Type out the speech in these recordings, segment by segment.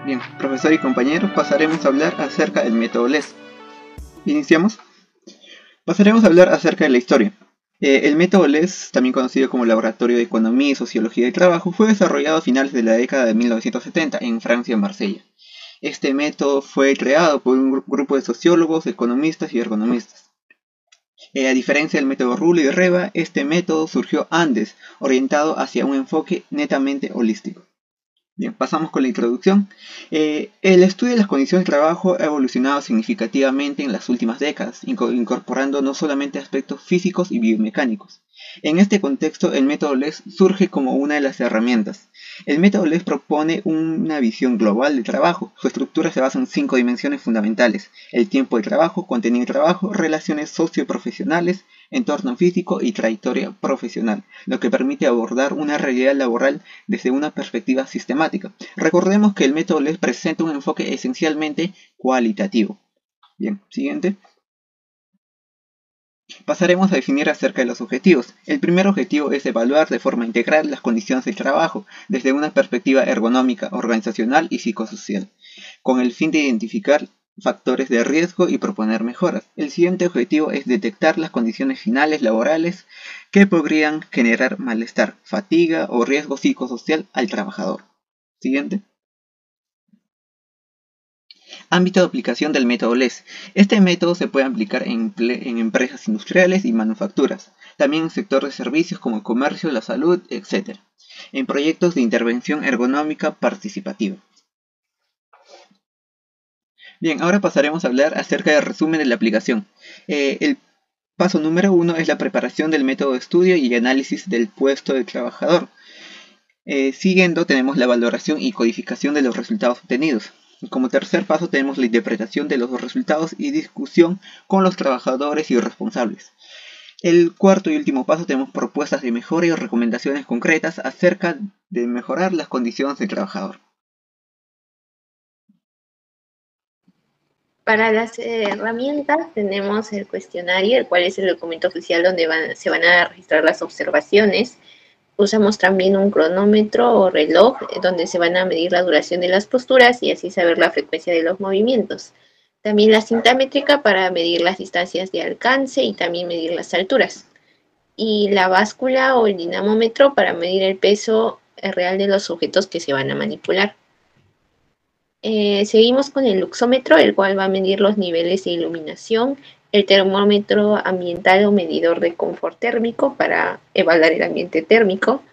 Bien, profesor y compañeros, pasaremos a hablar acerca del método LES. ¿Iniciamos? Pasaremos a hablar acerca de la historia. El método LES, también conocido como Laboratorio de Economía y Sociología del Trabajo, fue desarrollado a finales de la década de 1970 en Francia, en Marsella. Este método fue creado por un grupo de sociólogos, economistas y ergonomistas. A diferencia del método Rulo y Reba, este método surgió antes, orientado hacia un enfoque netamente holístico. Bien, pasamos con la introducción. El estudio de las condiciones de trabajo ha evolucionado significativamente en las últimas décadas, incorporando no solamente aspectos físicos y biomecánicos. En este contexto, el método LES surge como una de las herramientas. El método LES propone una visión global del trabajo. Su estructura se basa en 5 dimensiones fundamentales: el tiempo de trabajo, contenido de trabajo, relaciones socioprofesionales, entorno físico y trayectoria profesional, lo que permite abordar una realidad laboral desde una perspectiva sistemática. Recordemos que el método LES presenta un enfoque esencialmente cualitativo. Bien, siguiente. Pasaremos a definir acerca de los objetivos. El primer objetivo es evaluar de forma integral las condiciones de trabajo desde una perspectiva ergonómica, organizacional y psicosocial, con el fin de identificar factores de riesgo y proponer mejoras. El siguiente objetivo es detectar las condiciones finales laborales que podrían generar malestar, fatiga o riesgo psicosocial al trabajador. Siguiente. Ámbito de aplicación del método LES. Este método se puede aplicar en empresas industriales y manufacturas, también en el sector de servicios como el comercio, la salud, etc. En proyectos de intervención ergonómica participativa. Bien, ahora pasaremos a hablar acerca del resumen de la aplicación. El paso número 1 es la preparación del método de estudio y análisis del puesto del trabajador. Siguiendo tenemos la valoración y codificación de los resultados obtenidos. Como tercer paso tenemos la interpretación de los resultados y discusión con los trabajadores y responsables. El cuarto y último paso tenemos propuestas de mejora y recomendaciones concretas acerca de mejorar las condiciones del trabajador. Para las herramientas tenemos el cuestionario, el cual es el documento oficial donde se van a registrar las observaciones. Usamos también un cronómetro o reloj donde se van a medir la duración de las posturas y así saber la frecuencia de los movimientos. También la cinta métrica para medir las distancias de alcance y también medir las alturas. Y la báscula o el dinamómetro para medir el peso real de los objetos que se van a manipular. Seguimos con el luxómetro, el cual va a medir los niveles de iluminación, el termómetro ambiental o medidor de confort térmico para evaluar el ambiente térmico.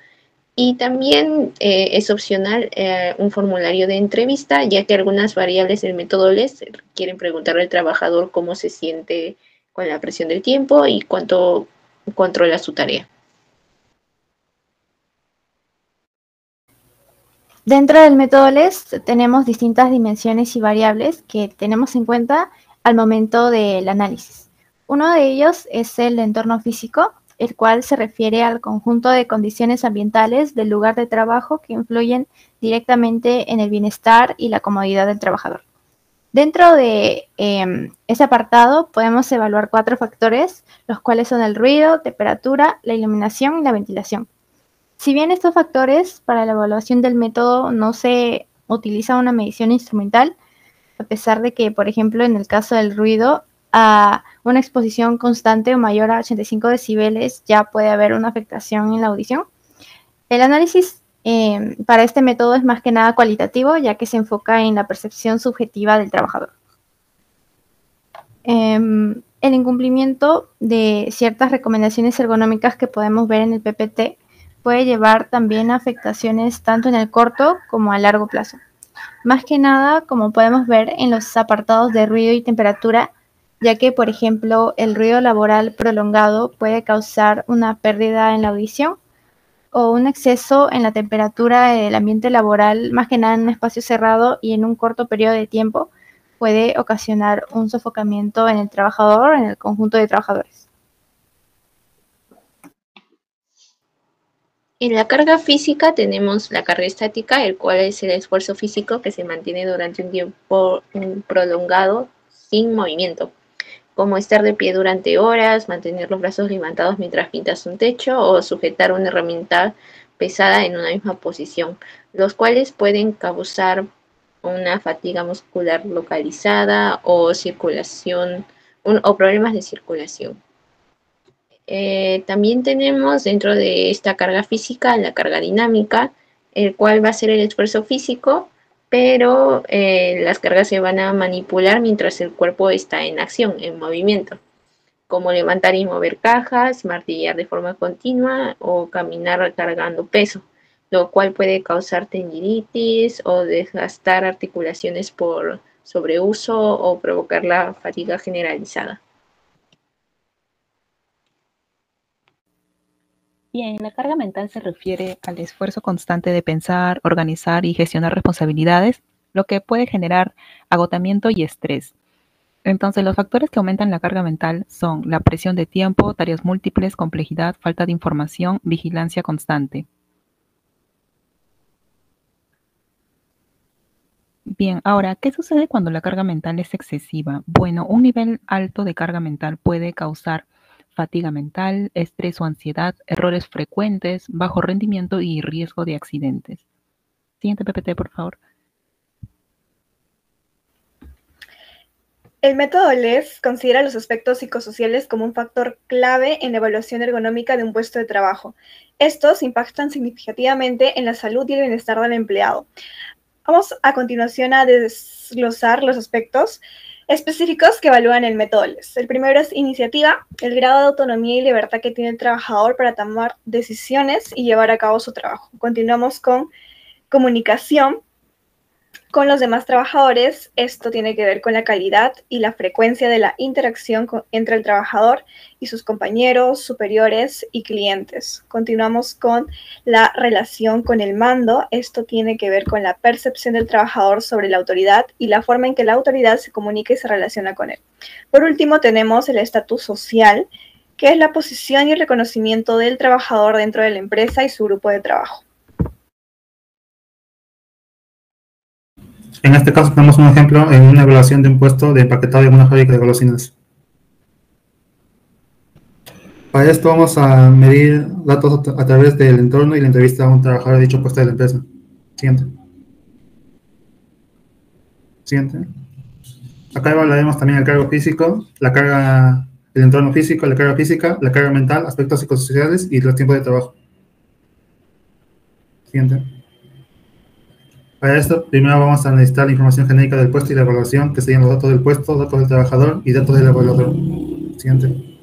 Y también es opcional un formulario de entrevista, ya que algunas variables del método LES quieren preguntarle al trabajador cómo se siente con la presión del tiempo y cuánto controla su tarea. Dentro del método LES tenemos distintas dimensiones y variables que tenemos en cuenta al momento del análisis. Uno de ellos es el entorno físico, el cual se refiere al conjunto de condiciones ambientales del lugar de trabajo que influyen directamente en el bienestar y la comodidad del trabajador. Dentro de ese apartado podemos evaluar 4 factores, los cuales son el ruido, temperatura, la iluminación y la ventilación. Si bien estos factores para la evaluación del método no se utiliza una medición instrumental, a pesar de que, por ejemplo, en el caso del ruido, a una exposición constante o mayor a 85 decibeles ya puede haber una afectación en la audición. El análisis para este método es más que nada cualitativo, ya que se enfoca en la percepción subjetiva del trabajador. El incumplimiento de ciertas recomendaciones ergonómicas que podemos ver en el PPT puede llevar también a afectaciones tanto en el corto como a largo plazo. Más que nada, como podemos ver en los apartados de ruido y temperatura, ya que, por ejemplo, el ruido laboral prolongado puede causar una pérdida en la audición o un exceso en la temperatura del ambiente laboral, más que nada en un espacio cerrado y en un corto periodo de tiempo, puede ocasionar un sofocamiento en el trabajador o en el conjunto de trabajadores. En la carga física tenemos la carga estática, el cual es el esfuerzo físico que se mantiene durante un tiempo prolongado sin movimiento, como estar de pie durante horas, mantener los brazos levantados mientras pintas un techo o sujetar una herramienta pesada en una misma posición, los cuales pueden causar una fatiga muscular localizada o circulación o problemas de circulación. También tenemos dentro de esta carga física la carga dinámica, el cual va a ser el esfuerzo físico, pero las cargas se van a manipular mientras el cuerpo está en acción, en movimiento, como levantar y mover cajas, martillar de forma continua o caminar cargando peso, lo cual puede causar tendinitis o desgastar articulaciones por sobreuso o provocar la fatiga generalizada. Bien, la carga mental se refiere al esfuerzo constante de pensar, organizar y gestionar responsabilidades, lo que puede generar agotamiento y estrés. Entonces, los factores que aumentan la carga mental son la presión de tiempo, tareas múltiples, complejidad, falta de información, vigilancia constante. Bien, ahora, ¿qué sucede cuando la carga mental es excesiva? Bueno, un nivel alto de carga mental puede causar fatiga mental, estrés o ansiedad, errores frecuentes, bajo rendimiento y riesgo de accidentes. Siguiente PPT, por favor. El método LES considera los aspectos psicosociales como un factor clave en la evaluación ergonómica de un puesto de trabajo. Estos impactan significativamente en la salud y el bienestar del empleado. Vamos a continuación a desglosar los aspectos específicos que evalúan el método LES. El primero es iniciativa, el grado de autonomía y libertad que tiene el trabajador para tomar decisiones y llevar a cabo su trabajo. Continuamos con comunicación con los demás trabajadores. Esto tiene que ver con la calidad y la frecuencia de la interacción entre el trabajador y sus compañeros, superiores y clientes. Continuamos con la relación con el mando. Esto tiene que ver con la percepción del trabajador sobre la autoridad y la forma en que la autoridad se comunica y se relaciona con él. Por último, tenemos el estatus social, que es la posición y el reconocimiento del trabajador dentro de la empresa y su grupo de trabajo. En este caso tenemos un ejemplo en una evaluación de un puesto de empaquetado en una fábrica de golosinas. Para esto vamos a medir datos a través del entorno y la entrevista a un trabajador de dicho puesto de la empresa. Siguiente. Siguiente. Acá evaluaremos también el cargo físico, el entorno físico, la carga física, la carga mental, aspectos psicosociales y los tiempos de trabajo. Siguiente. Para esto, primero vamos a necesitar la información genérica del puesto y la evaluación, que serían los datos del puesto, datos del trabajador y datos del evaluador. Siguiente.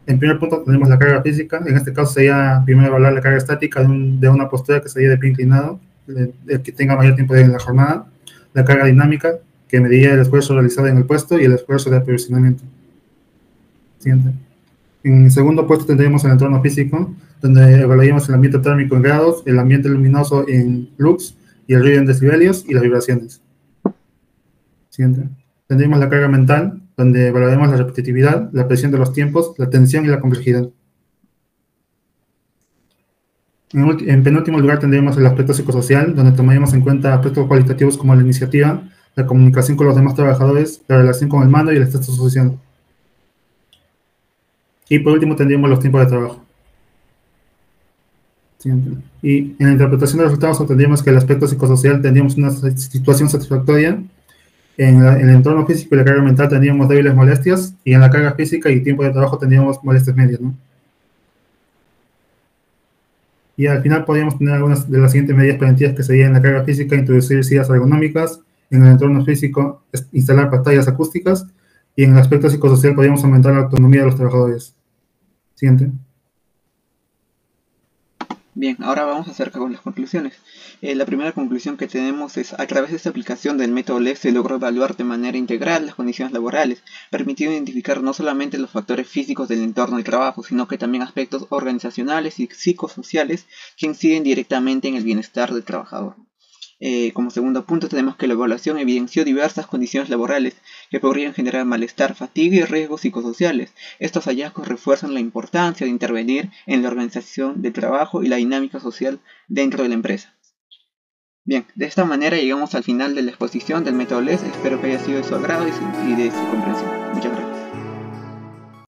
En primer punto tenemos la carga física. En este caso sería primero evaluar la carga estática de una postura que sería de pie inclinado, el que tenga mayor tiempo en la jornada. La carga dinámica, que mediría el esfuerzo realizado en el puesto y el esfuerzo de aprovisionamiento. Siguiente. En el segundo puesto tendremos el entorno físico, donde evaluaríamos el ambiente térmico en grados, el ambiente luminoso en lux, y el ruido en decibelios y las vibraciones. Siguiente. Tendremos la carga mental, donde evaluaremos la repetitividad, la presión de los tiempos, la tensión y la complejidad. En penúltimo lugar tendremos el aspecto psicosocial, donde tomaremos en cuenta aspectos cualitativos como la iniciativa, la comunicación con los demás trabajadores, la relación con el mando y el estatus social. Y por último tendremos los tiempos de trabajo. Siguiente. Y en la interpretación de los resultados obtendríamos que el aspecto psicosocial tendríamos una situación satisfactoria, en el entorno físico y la carga mental tendríamos débiles molestias, y en la carga física y tiempo de trabajo tendríamos molestias medias, ¿no? Y al final podríamos tener algunas de las siguientes medidas preventivas, que serían en la carga física introducir sillas ergonómicas, en el entorno físico instalar pantallas acústicas, y en el aspecto psicosocial podríamos aumentar la autonomía de los trabajadores. Siguiente. Bien, ahora vamos acerca con las conclusiones. La primera conclusión que tenemos es: a través de esta aplicación del método LES se logró evaluar de manera integral las condiciones laborales, permitiendo identificar no solamente los factores físicos del entorno de trabajo, sino que también aspectos organizacionales y psicosociales que inciden directamente en el bienestar del trabajador. Como segundo punto tenemos que la evaluación evidenció diversas condiciones laborales que podrían generar malestar, fatiga y riesgos psicosociales. Estos hallazgos refuerzan la importancia de intervenir en la organización del trabajo y la dinámica social dentro de la empresa. Bien, de esta manera llegamos al final de la exposición del método LES. Espero que haya sido de su agrado y de su comprensión. Muchas gracias.